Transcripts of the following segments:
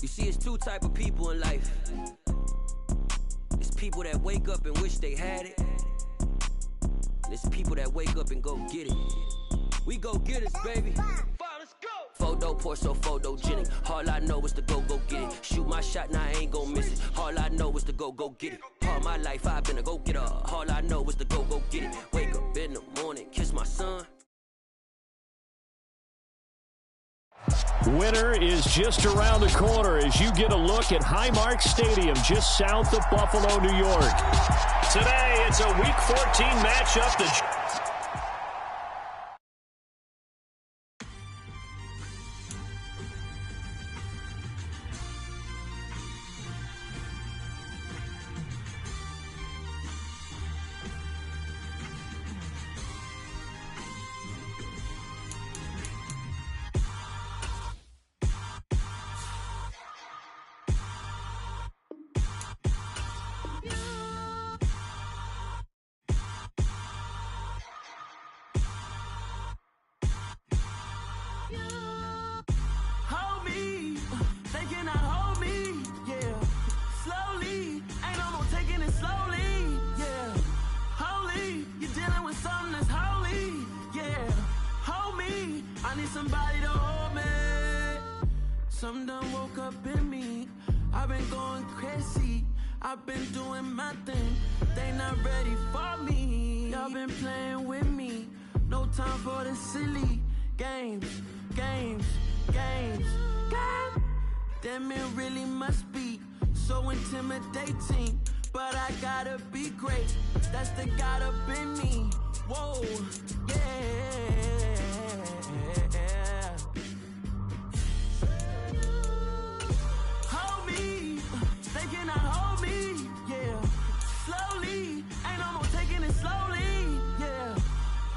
You see, it's two type of people in life. It's people that wake up and wish they had it. And it's people that wake up and go get it. We go get it, baby. Let's go. Photo pour so photogenic. All I know is to go get it. Shoot my shot, now I ain't gon' miss it. All I know is to go get it. All my life I've been a go-getter. All I know is to go get it. Wake up in the morning, kiss my son. Winter is just around the corner as you get a look at Highmark Stadium just south of Buffalo, New York. Today, it's a Week 14 matchup. Somebody to hold me. Some done woke up in me. I've been going crazy. I've been doing my thing. They not ready for me. Y'all been playing with me. No time for the silly games. Damn, it really must be so intimidating. But I gotta be great. That's the God up in me. Whoa, yeah. Hold me, they cannot hold me, yeah. Slowly, ain't no more taking it slowly, yeah.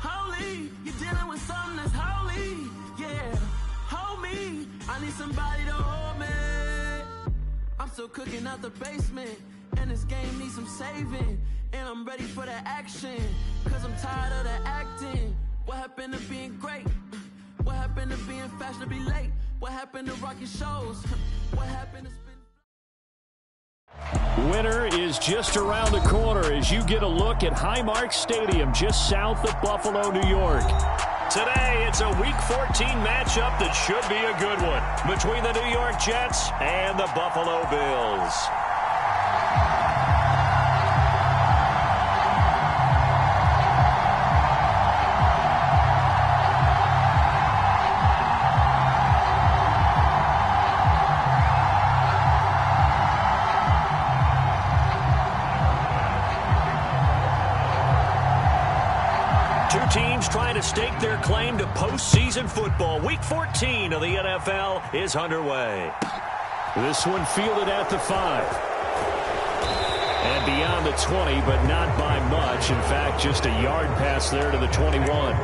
Holy, you're dealing with something that's holy, yeah. Hold me, I need somebody to hold me. I'm still cooking out the basement, and this game needs some saving. And I'm ready for the action, cause I'm tired of the acting. What happened to being great? What happened to being fashionably late? What happened to rocking shows? What happened to Winter is just around the corner as you get a look at Highmark Stadium just south of Buffalo, New York. Today, it's a Week 14 matchup that should be a good one between the New York Jets and the Buffalo Bills. Teams trying to stake their claim to postseason football. Week 14 of the NFL is underway. This one fielded at the 5. And beyond the 20, but not by much. In fact, just a yard pass there to the 21.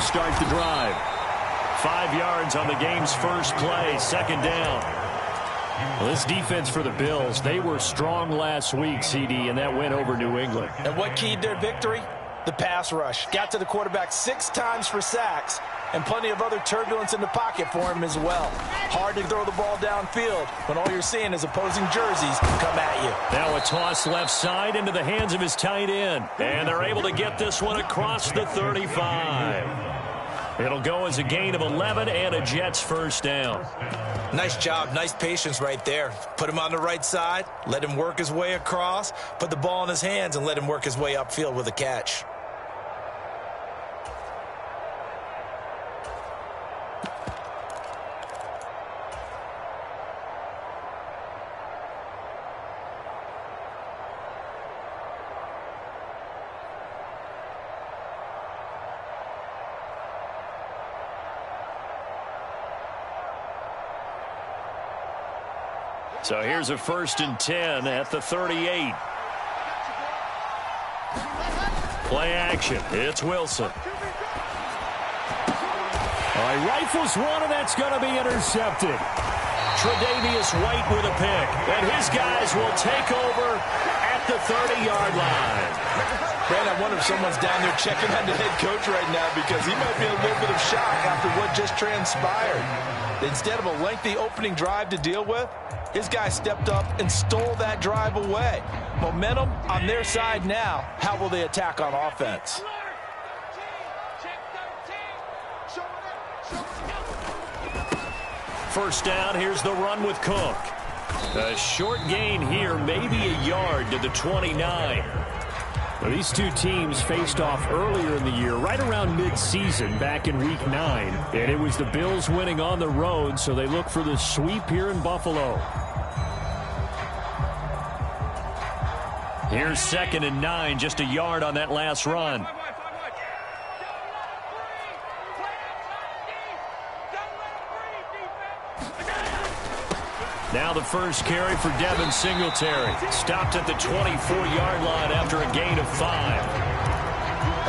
Start the drive. 5 yards on the game's first play, second down. Well, this defense for the Bills, they were strong last week, CD, and that went over New England. And what keyed their victory? The pass rush. Got to the quarterback 6 times for sacks, and plenty of other turbulence in the pocket for him as well. Hard to throw the ball downfield when all you're seeing is opposing jerseys come at you. Now a toss left side into the hands of his tight end. And they're able to get this one across the 35. It'll go as a gain of 11 and a Jets first down. Nice job, nice patience right there. Put him on the right side, let him work his way across, put the ball in his hands, and let him work his way upfield with a catch. So here's a 1st and 10 at the 38. Play action. It's Wilson. All right, rifles one, and that's going to be intercepted. Tre'Davious White with a pick. And his guys will take over at the 30-yard line. Brad, I wonder if someone's down there checking on the head coach right now because he might be in a little bit of shock after what just transpired. Instead of a lengthy opening drive to deal with, his guy stepped up and stole that drive away. Momentum on their side now. How will they attack on offense? First down, here's the run with Cook. A short gain here, maybe a yard to the 29. Well, these two teams faced off earlier in the year, right around mid-season, back in Week 9. And it was the Bills winning on the road, so they look for the sweep here in Buffalo. Here's 2nd and 9, just a yard on that last run. Now the first carry for Devin Singletary. Stopped at the 24-yard line after a gain of 5.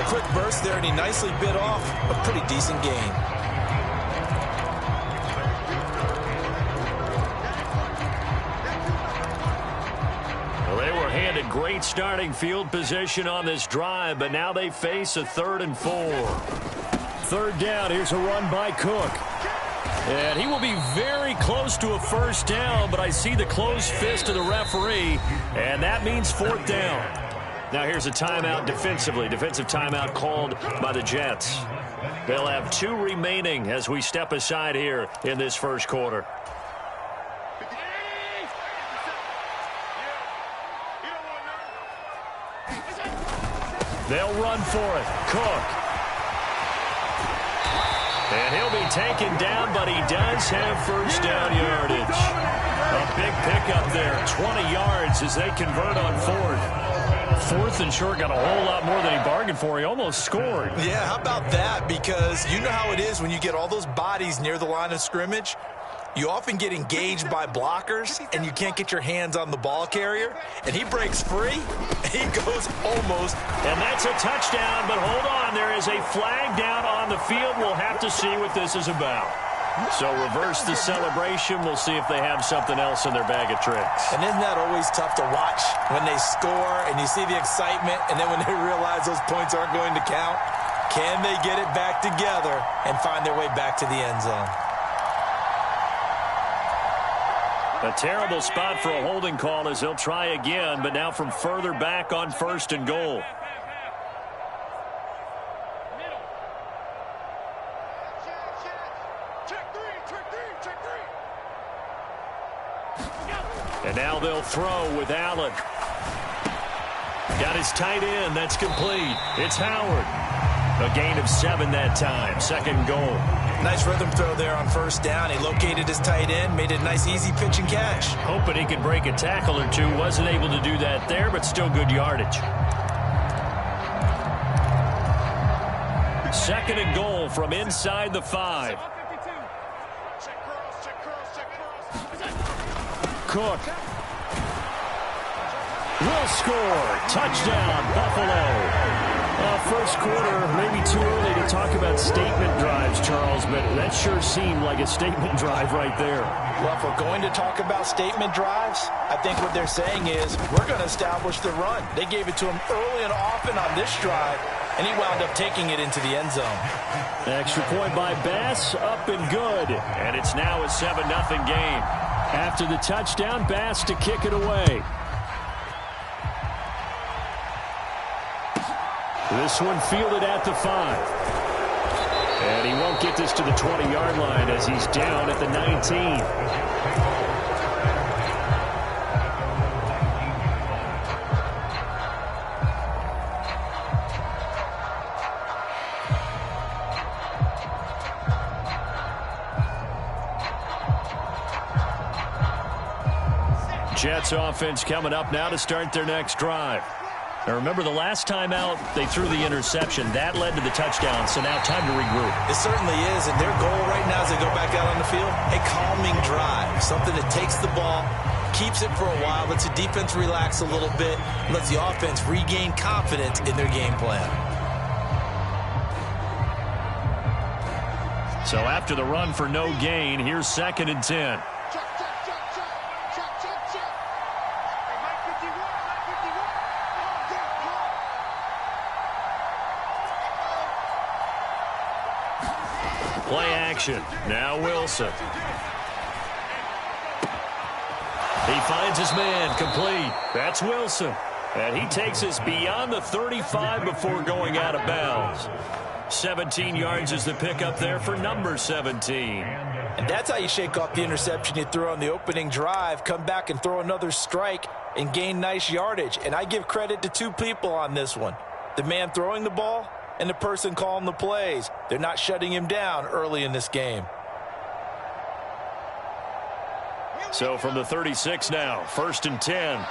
A quick burst there, and he nicely bit off a pretty decent gain. Well, they were handed great starting field position on this drive, but now they face a 3rd and 4. 3rd down, here's a run by Cook. And he will be very close to a first down, but I see the closed fist of the referee, and that means 4th down. Now here's a timeout defensively. Defensive timeout called by the Jets. They'll have 2 remaining as we step aside here in this first quarter. They'll run for it. Cook. And he'll be taken down, but he does have first down yardage. A big pickup there, 20 yards as they convert on 4th. 4th and short, got a whole lot more than he bargained for. He almost scored. Yeah, how about that? Because you know how it is when you get all those bodies near the line of scrimmage. You often get engaged by blockers, and you can't get your hands on the ball carrier. And he breaks free. He goes almost. And that's a touchdown, but hold on. There is a flag down on the field. We'll have to see what this is about. So reverse the celebration. We'll see if they have something else in their bag of tricks. And isn't that always tough to watch when they score and you see the excitement, and then when they realize those points aren't going to count? Can they get it back together and find their way back to the end zone? A terrible spot for a holding call as they'll try again, but now from further back on 1st and goal. And now they'll throw with Allen. Got his tight end. That's complete. It's Howard. A gain of 7 that time. 2nd goal. Nice rhythm throw there on 1st down. He located his tight end, made it a nice easy pitch and catch. Hoping he could break a tackle or two. Wasn't able to do that there, but still good yardage. 2nd and goal from inside the 5. Cook will score. Touchdown, Buffalo. First quarter, maybe too early to talk about statement drives, Charles, but that sure seemed like a statement drive right there. Well, if we're going to talk about statement drives, I think what they're saying is we're going to establish the run. They gave it to him early and often on this drive, and he wound up taking it into the end zone. Extra point by Bass, up and good. And it's now a 7-0 game. After the touchdown, Bass to kick it away. This one fielded at the 5. And he won't get this to the 20-yard line as he's down at the 19. Jets offense coming up now to start their next drive. Now remember, the last time out, they threw the interception. That led to the touchdown, so now time to regroup. It certainly is, and their goal right now as they go back out on the field, a calming drive, something that takes the ball, keeps it for a while, lets the defense relax a little bit, lets the offense regain confidence in their game plan. So after the run for no gain, here's 2nd and 10. Play action. Now Wilson. He finds his man complete. That's Wilson. And he takes us beyond the 35 before going out of bounds. 17 yards is the pickup there for number 17. And that's how you shake off the interception you threw on the opening drive, come back and throw another strike and gain nice yardage. And I give credit to two people on this one. The man throwing the ball and the person calling the plays. They're not shutting him down early in this game. So from the 36 now, 1st and 10.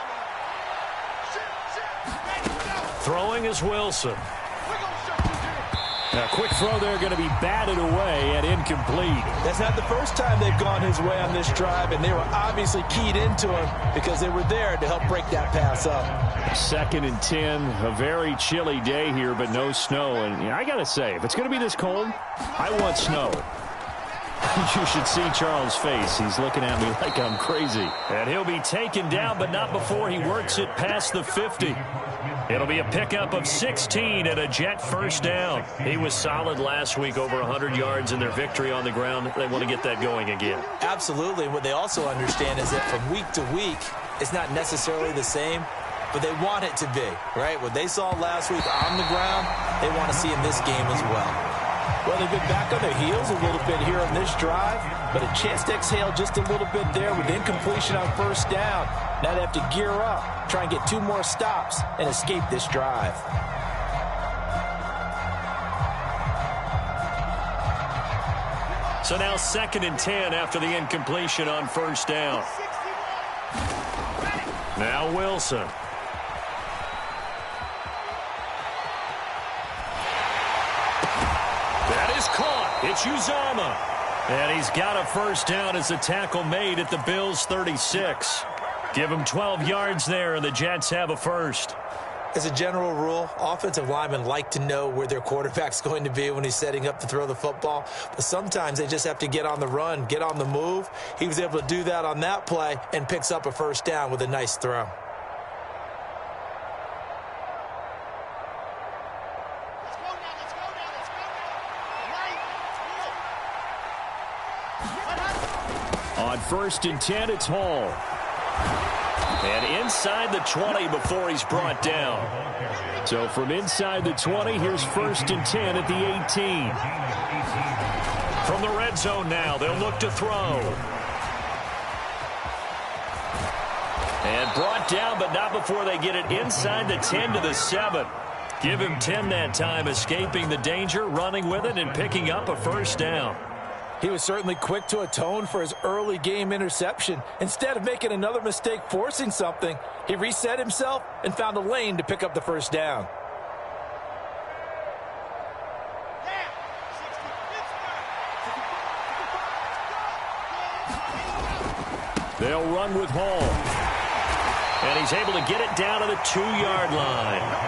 Throwing is Wilson. A quick throw there going to be batted away and incomplete. That's not the first time they've gone his way on this drive, and they were obviously keyed into him because they were there to help break that pass up. 2nd and 10, a very chilly day here, but no snow. And I got to say, if it's going to be this cold, I want snow. You should see Charles' face. He's looking at me like I'm crazy. And he'll be taken down, but not before he works it past the 50. It'll be a pickup of 16 and a Jet first down. He was solid last week, over 100 yards in their victory on the ground. They want to get that going again. Absolutely. What they also understand is that from week to week, it's not necessarily the same, but they want it to be, right? What they saw last week on the ground, they want to see in this game as well. Well, they've been back on their heels a little bit here on this drive, but a chance to exhale just a little bit there with incompletion on first down. Now they have to gear up, try and get 2 more stops, and escape this drive. So now 2nd and 10 after the incompletion on first down. Now Wilson. That is caught. It's Uzomah. And he's got a first down as the tackle made at the Bills' 36. Give him 12 yards there, and the Jets have a first. As a general rule, offensive linemen like to know where their quarterback's going to be when he's setting up to throw the football. But sometimes they just have to get on the run, get on the move. He was able to do that on that play and picks up a first down with a nice throw. On 1st and 10, it's Hall. And inside the 20 before he's brought down. So from inside the 20, here's 1st and 10 at the 18. From the red zone now, they'll look to throw. And brought down, but not before they get it inside the 10 to the 7. Give him 10 that time, escaping the danger, running with it, and picking up a first down. He was certainly quick to atone for his early game interception. Instead of making another mistake forcing something, he reset himself and found a lane to pick up the first down. They'll run with Hall. And he's able to get it down to the 2-yard line.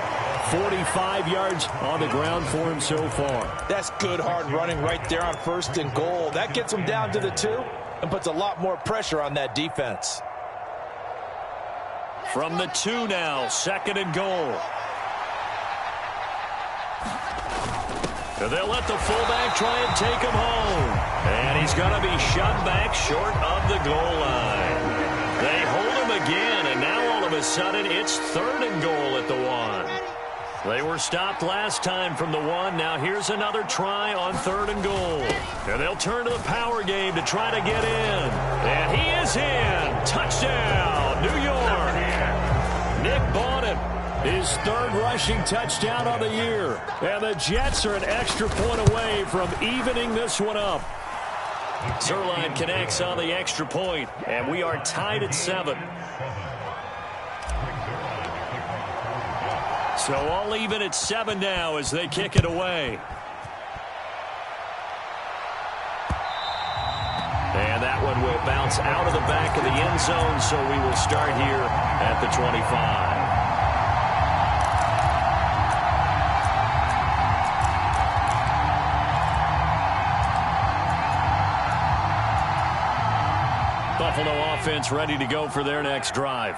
45 yards on the ground for him so far. That's good hard running right there on 1st and goal. That gets him down to the 2 and puts a lot more pressure on that defense. From the 2 now, 2nd and goal. And they'll let the fullback try and take him home. And he's going to be shoved back short of the goal line. They hold him again, and now all of a sudden it's 3rd and goal at the 1. They were stopped last time from the 1. Now here's another try on 3rd and goal. And they'll turn to the power game to try to get in. And he is in. Touchdown, New York. Nick Bawden, his 3rd rushing touchdown of the year. And the Jets are an extra point away from evening this one up. Zuerlein connects on the extra point, and we are tied at 7. So all even at 7 now as they kick it away. And that one one will bounce out of the back of the end zone, so we will start here at the 25. Buffalo offense ready to go for their next drive.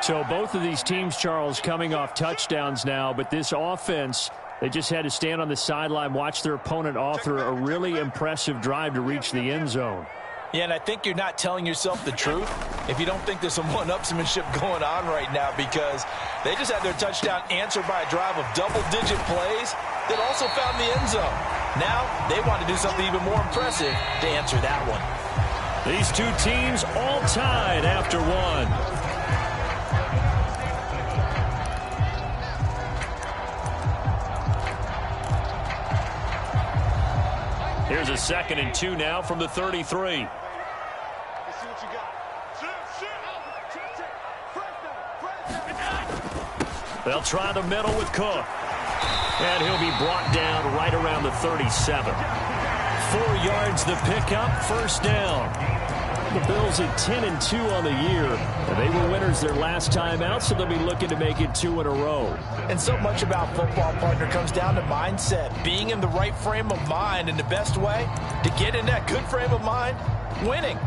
So both of these teams, Charles, coming off touchdowns now, but this offense, they just had to stand on the sideline, watch their opponent author a really impressive drive to reach the end zone. Yeah, and I think you're not telling yourself the truth if you don't think there's some one-upsmanship going on right now, because they just had their touchdown answered by a drive of double-digit plays that also found the end zone. Now they want to do something even more impressive to answer that one. These two teams all tied after one. Here's a 2nd and 2 now from the 33. They'll try the middle with Cook. And he'll be brought down right around the 37. 4 yards the pickup, first down. The Bills at 10-2 on the year. And they were winners their last time out, so they'll be looking to make it 2 in a row. And so much about football, partner, comes down to mindset. Being in the right frame of mind, and the best way to get in that good frame of mind, winning.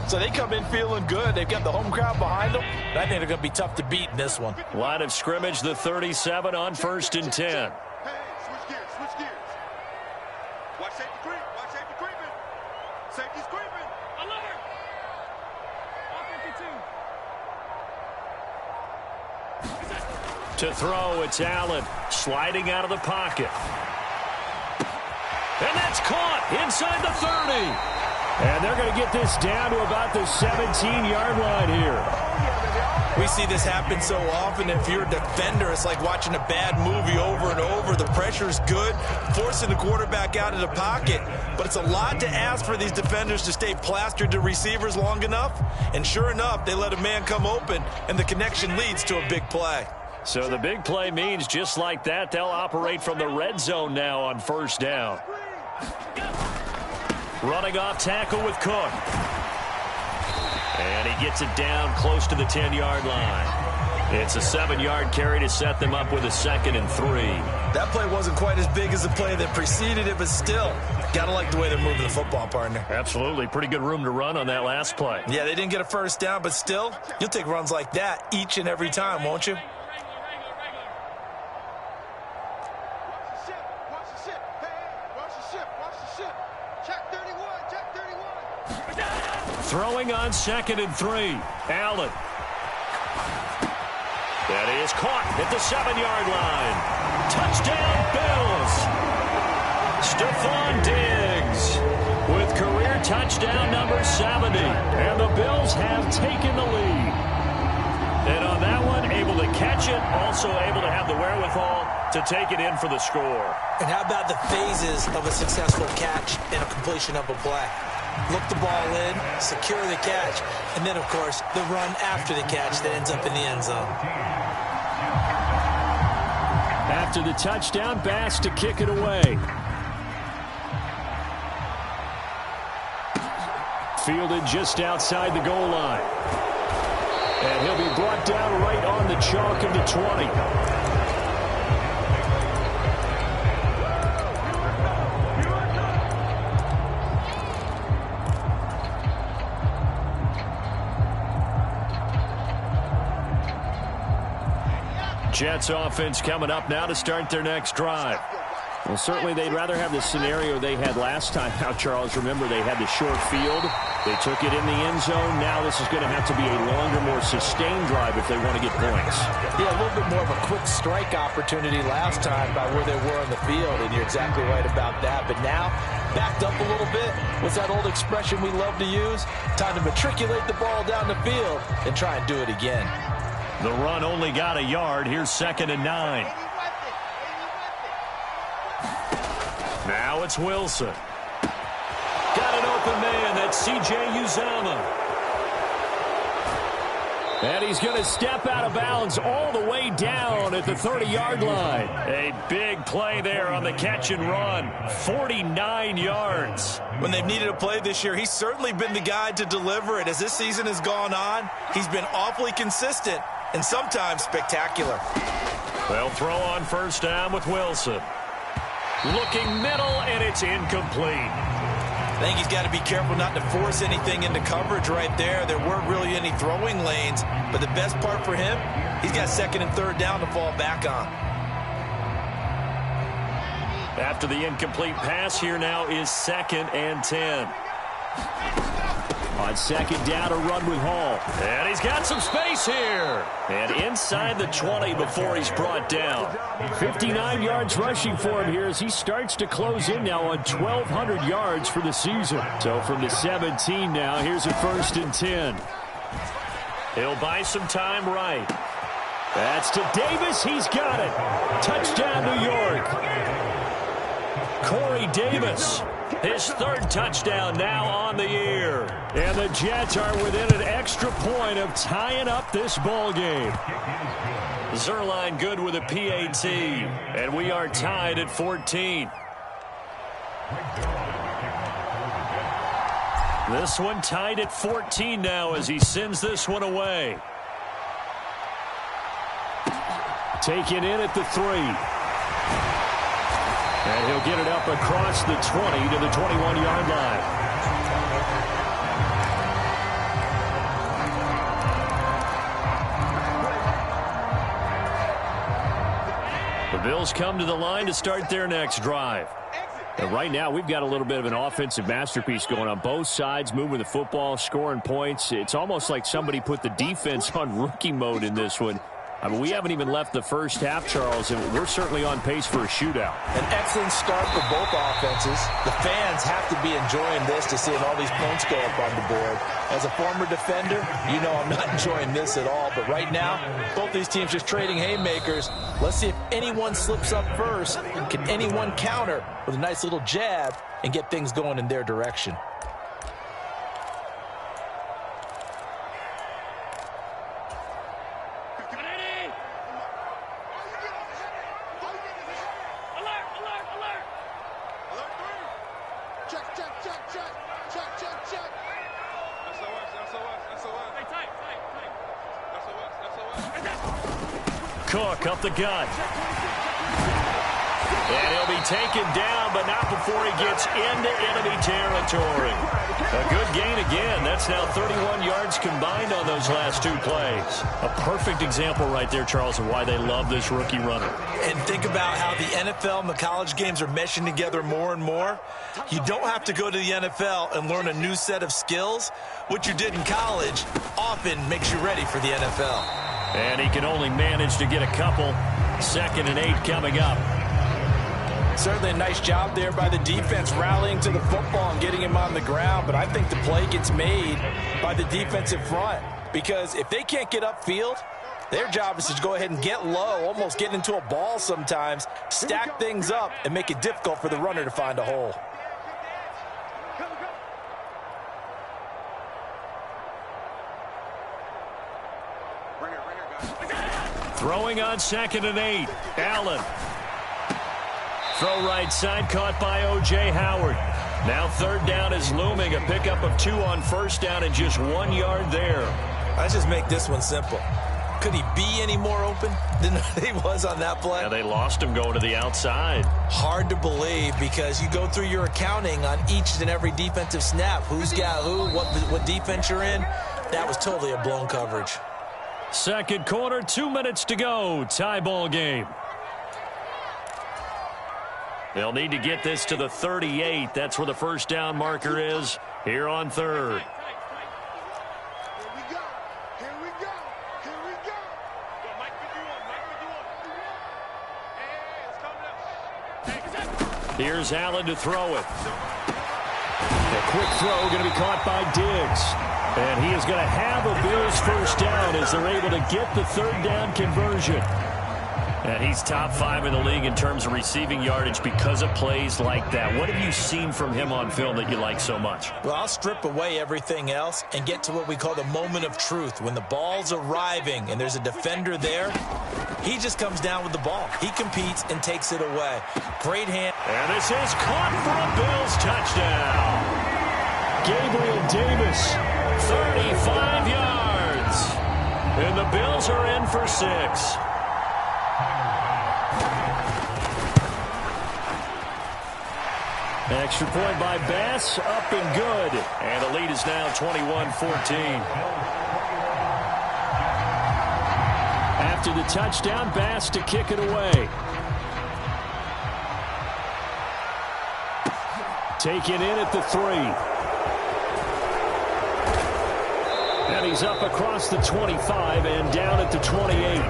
So they come in feeling good. They've got the home crowd behind them. And I think they're going to be tough to beat in this one. Line of scrimmage, the 37 on 1st and 10. Switch gears. Watch safety creep. Watch safety creeping. Safety's creeping. Alert! To throw, it's Allen sliding out of the pocket. And that's caught inside the 30. And they're going to get this down to about the 17-yard line here. We see this happen so often. If you're a defender, it's like watching a bad movie over and over. The pressure's good, forcing the quarterback out of the pocket. But it's a lot to ask for these defenders to stay plastered to receivers long enough. And sure enough, they let a man come open, and the connection leads to a big play. So the big play means just like that, they'll operate from the red zone now on 1st down. Running off tackle with Cook. And he gets it down close to the 10-yard line. It's a 7-yard carry to set them up with a 2nd and 3. That play wasn't quite as big as the play that preceded it, but still, gotta like the way they're moving the football, partner. Absolutely. Pretty good room to run on that last play. Yeah, they didn't get a first down, but still, you'll take runs like that each and every time, won't you? Throwing on 2nd and 3. Allen. That is caught at the 7-yard line. Touchdown, Bills. Stephon Diggs with career touchdown number 70. And the Bills have taken the lead. And on that one, able to catch it, also able to have the wherewithal to take it in for the score. And how about the phases of a successful catch and a completion of a play? Look the ball in, secure the catch, and then, of course, the run after the catch that ends up in the end zone. After the touchdown, Bass to kick it away. Fielded just outside the goal line. And he'll be brought down right on the chalk of the 20. Jets offense coming up now to start their next drive. Well, certainly they'd rather have the scenario they had last time. Now, Charles, remember they had the short field. They took it in the end zone. Now this is going to have to be a longer, more sustained drive if they want to get points. Yeah, a little bit more of a quick strike opportunity last time by where they were on the field, and you're exactly right about that. But now, backed up a little bit. What's that old expression we love to use? Time to matriculate the ball down the field and try and do it again. The run only got a yard. Here's 2nd and 9. Now it's Wilson. Got an open man. That's C.J. Uzomah. And he's going to step out of bounds all the way down at the 30-yard line. A big play there on the catch and run. 49 yards. When they've needed a play this year, he's certainly been the guy to deliver it. As this season has gone on, he's been awfully consistent and sometimes spectacular. They'll throw on first down with Wilson. Looking middle, and it's incomplete. I think he's got to be careful not to force anything into coverage right there. There weren't really any throwing lanes, but the best part for him, he's got second and third down to fall back on. After the incomplete pass, here now is 2nd and 10. On 2nd down, a run with Hall. And he's got some space here. And inside the 20 before he's brought down. 59 yards rushing for him here as he starts to close in now on 1,200 yards for the season. So from the 17 now, here's a 1st and 10. He'll buy some time right. That's to Davis. He's got it. Touchdown, New York. Corey Davis. His 3rd touchdown now on the year. And the Jets are within an extra point of tying up this ball game. Zuerlein good with a PAT. And we are tied at 14. This one tied at 14 now as he sends this one away. Taken in at the 3. And he'll get it up across the 20 to the 21-yard line. The Bills come to the line to start their next drive. And right now, we've got a little bit of an offensive masterpiece going on both sides, moving the football, scoring points. It's almost like somebody put the defense on rookie mode in this one. I mean, we haven't even left the first half, Charles, and we're certainly on pace for a shootout. An excellent start for both offenses. The fans have to be enjoying this to seeing all these points go up on the board. As a former defender, you know I'm not enjoying this at all. But right now, both these teams just trading haymakers. Let's see if anyone slips up first. Can anyone counter with a nice little jab and get things going in their direction? Cook up the gut. And he'll be taken down, but not before he gets into enemy territory. A good gain again. That's now 31 yards combined on those last 2 plays. A perfect example right there, Charles, of why they love this rookie runner. And think about how the NFL and the college games are meshing together more and more. You don't have to go to the NFL and learn a new set of skills. What you did in college often makes you ready for the NFL. And he can only manage to get a couple. 2nd and 8 coming up. Certainly a nice job there by the defense rallying to the football and getting him on the ground. But I think the play gets made by the defensive front. Because if they can't get upfield, their job is to go ahead and get low, almost get into a ball sometimes, stack things up, and make it difficult for the runner to find a hole. Throwing on 2nd and 8. Allen. Throw right side, caught by O.J. Howard. Now 3rd down is looming. A pickup of 2 on 1st down and just 1 yard there. Let's just make this one simple. Could he be any more open than he was on that play? Yeah, they lost him going to the outside. Hard to believe because you go through your accounting on each and every defensive snap. Who's got who, what defense you're in. That was totally a blown coverage. 2nd quarter, 2 minutes to go. Tie ball game. They'll need to get this to the 38. That's where the first down marker is here on 3rd. Here's Allen to throw it. A quick throw going to be caught by Diggs. And he is going to have a Bills first down as they're able to get the 3rd down conversion. And he's top 5 in the league in terms of receiving yardage because of plays like that. What have you seen from him on film that you like so much? Well, I'll strip away everything else and get to what we call the moment of truth. When the ball's arriving and there's a defender there, he just comes down with the ball. He competes and takes it away. Great hand. And this is caught for a Bills touchdown. Gabriel Davis, 35 yards. And the Bills are in for 6. Extra point by Bass, up and good. And the lead is now 21-14. After the touchdown, Bass to kick it away. Taken in at the 3. And he's up across the 25 and down at the 28.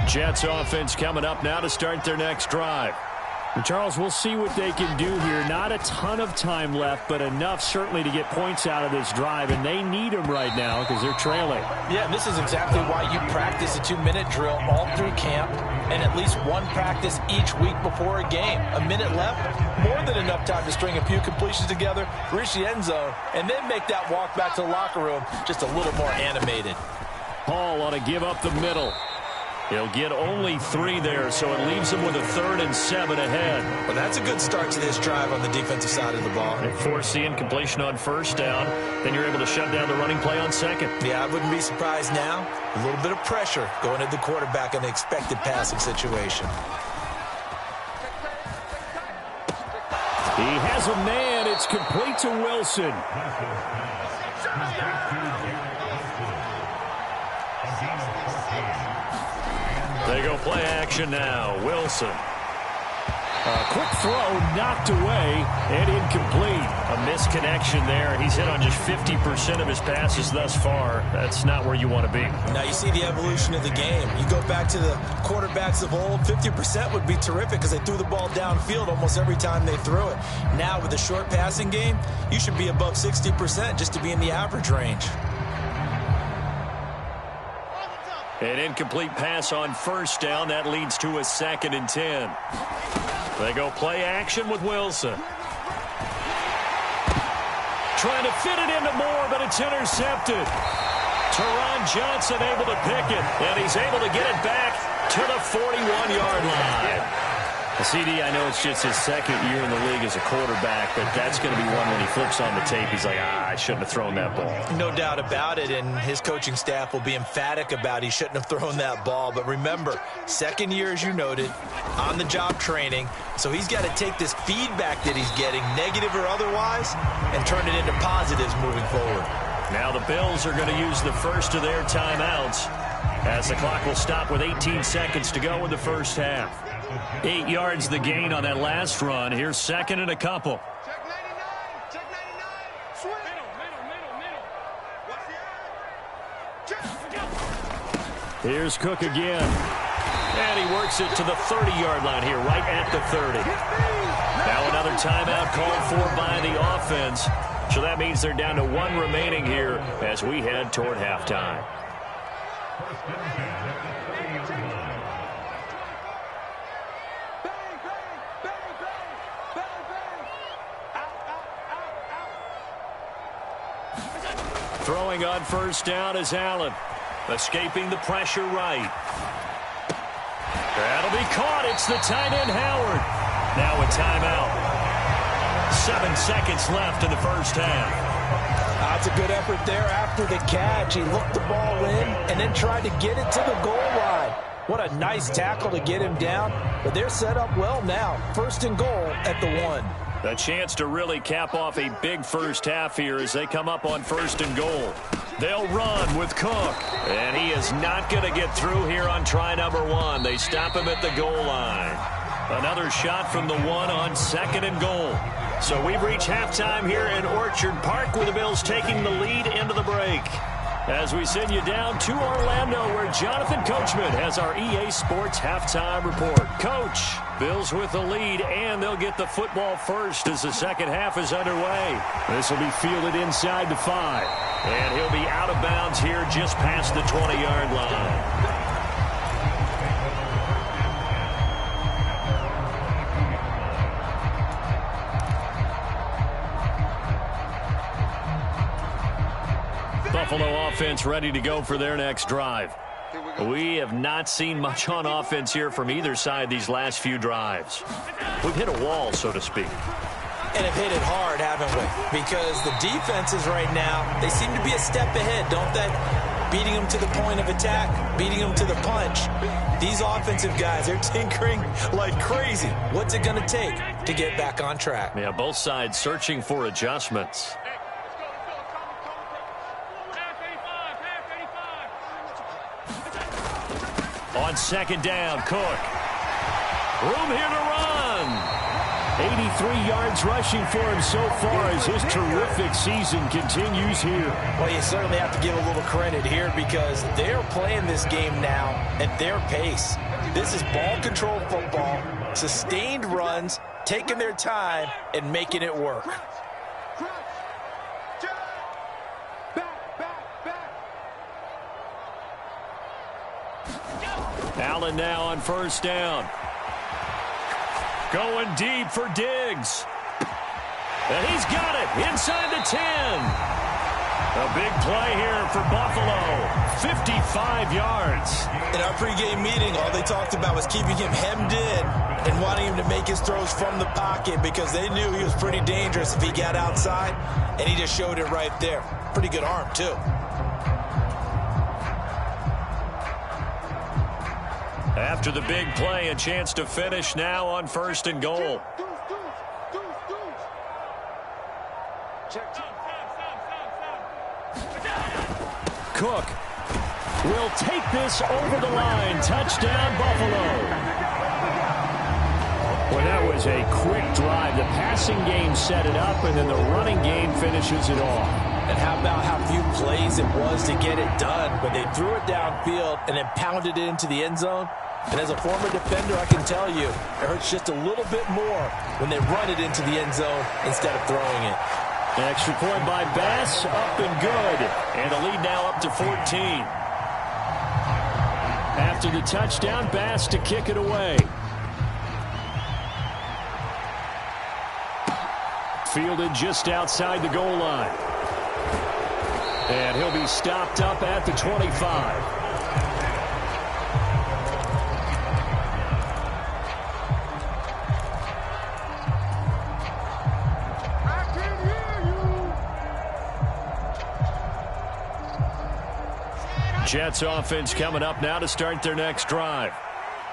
Jets offense coming up now to start their next drive. And Charles, we'll see what they can do here. Not a ton of time left, but enough certainly to get points out of this drive, and they need them right now because they're trailing. Yeah, and this is exactly why you practice a 2-minute drill all through camp and at least one practice each week before a game. A minute left, more than enough time to string a few completions together, reach the end zone, and then make that walk back to the locker room just a little more animated. Hall ought to give up the middle. He'll get only 3 there, so it leaves him with a 3rd and 7 ahead. Well, that's a good start to this drive on the defensive side of the ball. And force the incompletion on 1st down. Then you're able to shut down the running play on 2nd. Yeah, I wouldn't be surprised now. A little bit of pressure going at the quarterback in the expected passing situation. He has a man. It's complete to Wilson. They go play action now. Wilson. A quick throw knocked away and incomplete. A misconnection there. He's hit on just 50% of his passes thus far. That's not where you want to be. Now you see the evolution of the game. You go back to the quarterbacks of old, 50% would be terrific because they threw the ball downfield almost every time they threw it. Now with the short passing game, you should be above 60% just to be in the average range. An incomplete pass on 1st down. That leads to a 2nd and 10. They go play action with Wilson. Trying to fit it into Moore, but it's intercepted. Teron Johnson able to pick it, and he's able to get it back to the 41-yard line. CD, I know it's just his 2nd year in the league as a quarterback, but that's going to be one when he flips on the tape. He's like, I shouldn't have thrown that ball. No doubt about it, and his coaching staff will be emphatic about he shouldn't have thrown that ball. But remember, 2nd year, as you noted, on-the-job training. So he's got to take this feedback that he's getting, negative or otherwise, and turn it into positives moving forward. Now the Bills are going to use the first of their timeouts as the clock will stop with 18 seconds to go in the 1st half. 8 yards the gain on that last run. Here's 2nd and a couple. Check 99. Check 99. Swing. Middle. What's the Here's Cook again. And he works it to the 30-yard line here, right at the 30. Now another timeout called for by the offense. So that means they're down to 1 remaining here as we head toward halftime. Throwing on 1st down is Allen. Escaping the pressure right. That'll be caught. It's the tight end Howard. Now a timeout. 7 seconds left in the 1st half. That's a good effort there after the catch. He looked the ball in and then tried to get it to the goal line. What a nice tackle to get him down. But they're set up well now. 1st and goal at the 1. A chance to really cap off a big 1st half here as they come up on 1st and goal. They'll run with Cook. And he is not going to get through here on try number 1. They stop him at the goal line. Another shot from the 1 on 2nd and goal. So we've reached halftime here in Orchard Park with the Bills taking the lead into the break. As we send you down to Orlando, where Jonathan Coachman has our EA Sports halftime report. Coach, Bills with the lead, and they'll get the football first as the second half is underway. This will be fielded inside the 5. And he'll be out of bounds here just past the 20-yard line. Buffalo offense ready to go for their next drive. We have not seen much on offense here from either side these last few drives. We've hit a wall, so to speak. And have hit it hard, haven't we? Because the defenses right now, they seem to be a step ahead, don't they? Beating them to the point of attack, beating them to the punch. These offensive guys, they're tinkering like crazy. What's it going to take to get back on track? Yeah, both sides searching for adjustments. On second down, Cook. Room here to run. 83 yards rushing for him so far as his terrific season continues here. Well, you certainly have to give a little credit here because they're playing this game now at their pace. This is ball control football, sustained runs, taking their time and making it work. Allen now on first down. Going deep for Diggs. And he's got it inside the 10. A big play here for Buffalo. 55 yards. In our pregame meeting, all they talked about was keeping him hemmed in and wanting him to make his throws from the pocket because they knew he was pretty dangerous if he got outside, and he just showed it right there. Pretty good arm, too. After the big play, a chance to finish now on first and goal. Cook will take this over the line. Touchdown, Buffalo. Well, that was a quick drive. The passing game set it up, and then the running game finishes it off. And how about how few plays it was to get it done, but they threw it downfield and then pounded it into the end zone. And as a former defender, I can tell you, it hurts just a little bit more when they run it into the end zone instead of throwing it. An extra point by Bass, up and good. And the lead now up to 14. After the touchdown, Bass to kick it away. Fielded just outside the goal line. And he'll be stopped up at the 25. Jets offense coming up now to start their next drive.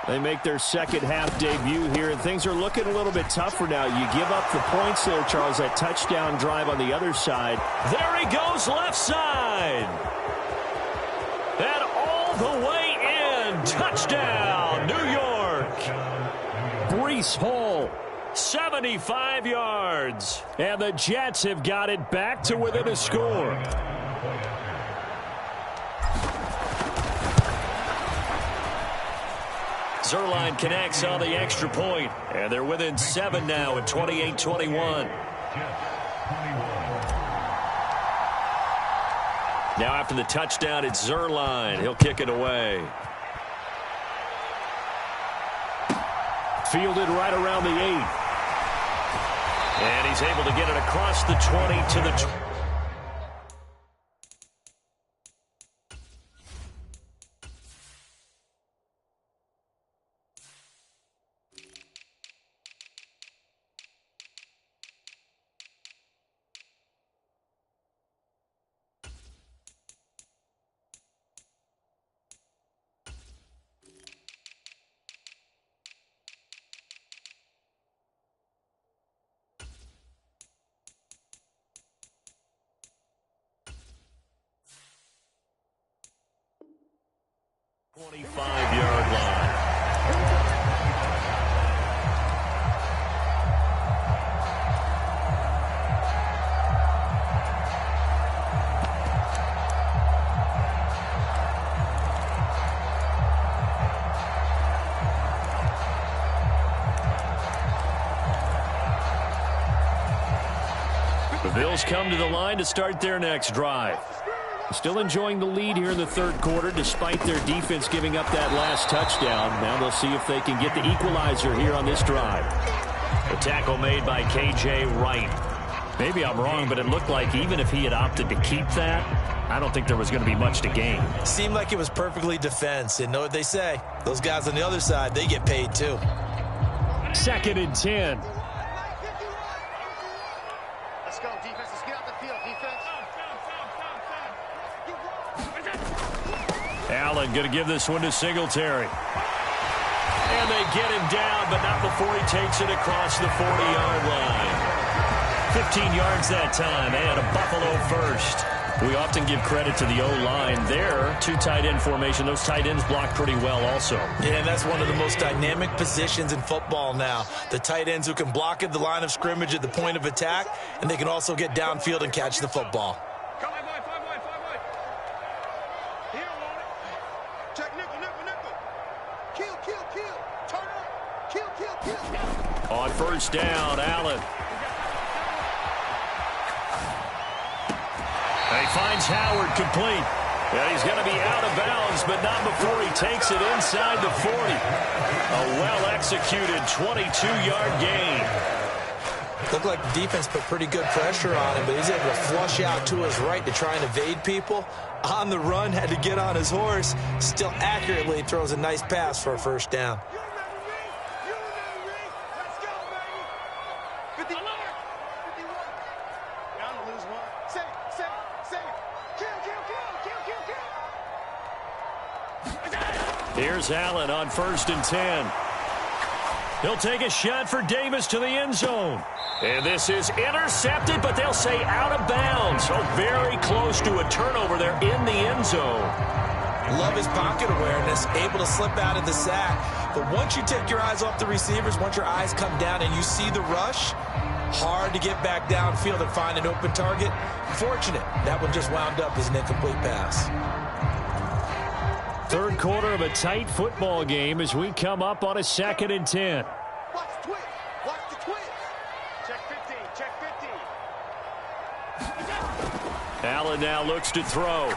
They make their second half debut here, and things are looking a little bit tougher now. You give up the points there, Charles, that touchdown drive on the other side. There he goes, left side. And all the way in. Touchdown, New York. Breece Hall, 75 yards. And the Jets have got it back to within a score. Zuerlein connects on the extra point, and they're within 7 now at 28-21. Now after the touchdown, it's Zuerlein. He'll kick it away. Fielded right around the 8. And he's able to get it across the 20 to the 20. Yard line. Bills come to the line to start their next drive. Still enjoying the lead here in the third quarter despite their defense giving up that last touchdown. Now they'll see if they can get the equalizer here on this drive. The tackle made by K.J. Wright. Maybe I'm wrong, but it looked like even if he had opted to keep that, I don't think there was going to be much to gain. Seemed like it was perfectly defense. And know what they say? Those guys on the other side, they get paid too. 2nd and 10. Let's go, defense. Let's get out the field, defense. Allen going to give this one to Singletary. And they get him down, but not before he takes it across the 40-yard line. 15 yards that time, and a Buffalo first. We often give credit to the O-line there. 2 tight end formation. Those tight ends block pretty well also. Yeah, and that's one of the most dynamic positions in football now. The tight ends who can block at the line of scrimmage at the point of attack, and they can also get downfield and catch the football. Check nickel. Kill. Turn up. Kill. On first down, Allen. He finds Howard complete. Yeah, he's going to be out of bounds, but not before he takes it inside the 40. A well-executed 22-yard gain. Looked like the defense put pretty good pressure on him, but he's able to flush out to his right to try and evade people. On the run, had to get on his horse. Still accurately throws a nice pass for a first down. Here's Allen on 1st and 10. He'll take a shot for Davis to the end zone. And this is intercepted, but they'll say out of bounds. So very close to a turnover there in the end zone. Love his pocket awareness, able to slip out of the sack. But once you take your eyes off the receivers, once your eyes come down and you see the rush, hard to get back downfield and find an open target. Fortunate, that one just wound up as an incomplete pass. Third quarter of a tight football game as we come up on a 2nd and 10. Watch the twist. Watch the twist. Check 15. Check 15. Allen now looks to throw.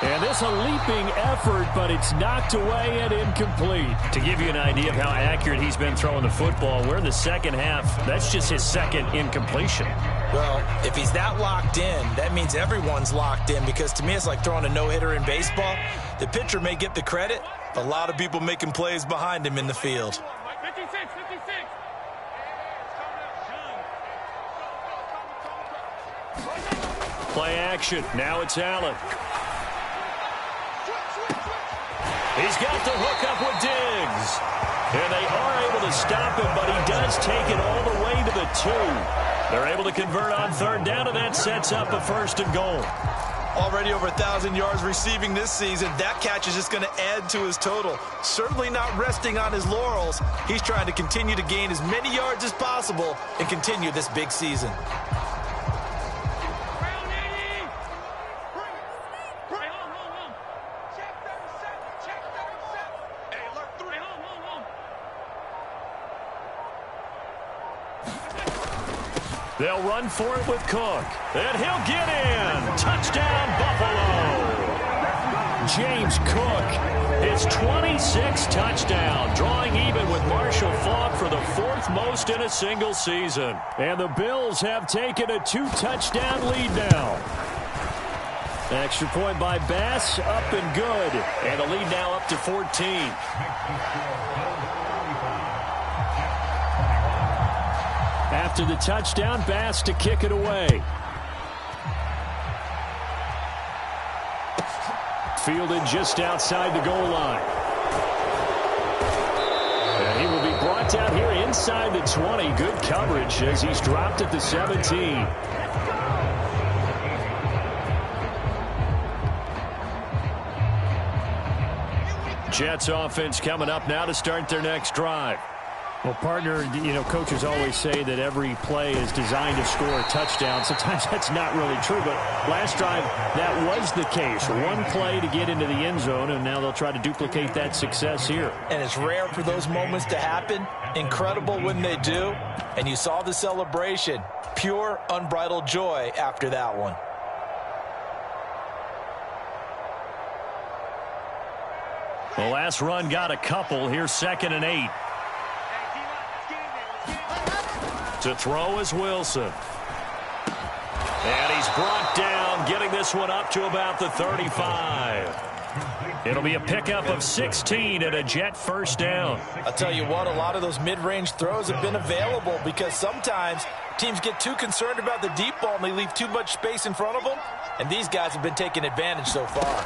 And this a leaping effort, but it's knocked away and incomplete. To give you an idea of how accurate he's been throwing the football, we're in the second half. That's just his second incompletion. Well, if he's that locked in, that means everyone's locked in, because to me it's like throwing a no-hitter in baseball. The pitcher may get the credit, but a lot of people making plays behind him in the field. 56. Play action. Now it's Allen. He's got the hook up with Diggs. And they are able to stop him, but he does take it all the way to the 2. They're able to convert on 3rd down, and that sets up a 1st and goal. Already over 1,000 yards receiving this season. That catch is just going to add to his total. Certainly not resting on his laurels. He's trying to continue to gain as many yards as possible and continue this big season. They'll run for it with Cook. And he'll get in. Touchdown, Buffalo. James Cook, his 26th touchdown, drawing even with Marshall Faulk for the 4th most in a single season. And the Bills have taken a 2-touchdown lead now. Extra point by Bass, up and good. And the lead now up to 14. After the touchdown, Bass to kick it away. Fielded just outside the goal line. And he will be brought down here inside the 20. Good coverage as he's dropped at the 17. Jets offense coming up now to start their next drive. Well, partner, coaches always say that every play is designed to score a touchdown. Sometimes that's not really true, but last drive that was the case. One play to get into the end zone, and now they'll try to duplicate that success here. And it's rare for those moments to happen. Incredible when they do. And you saw the celebration. Pure, unbridled joy after that one. The last run got a couple. Here's 2nd and 8. To throw is Wilson. And he's brought down, getting this one up to about the 35. It'll be a pickup of 16 and a Jet first down. I'll tell you what, a lot of those mid-range throws have been available because sometimes teams get too concerned about the deep ball and they leave too much space in front of them. And these guys have been taking advantage so far.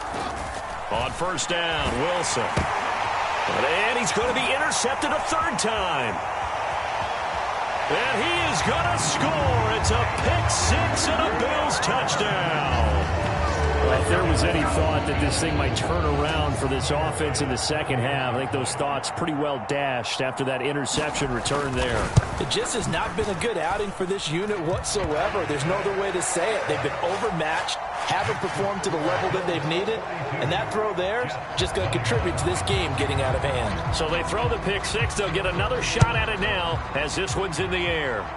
On first down, Wilson. And he's going to be intercepted a 3rd time. And he is going to score. It's a pick 6 and a Bills touchdown. Well, if there was any thought that this thing might turn around for this offense in the second half, I think those thoughts pretty well dashed after that interception return there. It just has not been a good outing for this unit whatsoever. There's no other way to say it. They've been overmatched, haven't performed to the level that they've needed, and that throw there is just going to contribute to this game getting out of hand. So they throw the pick 6. They'll get another shot at it now as this one's in the air.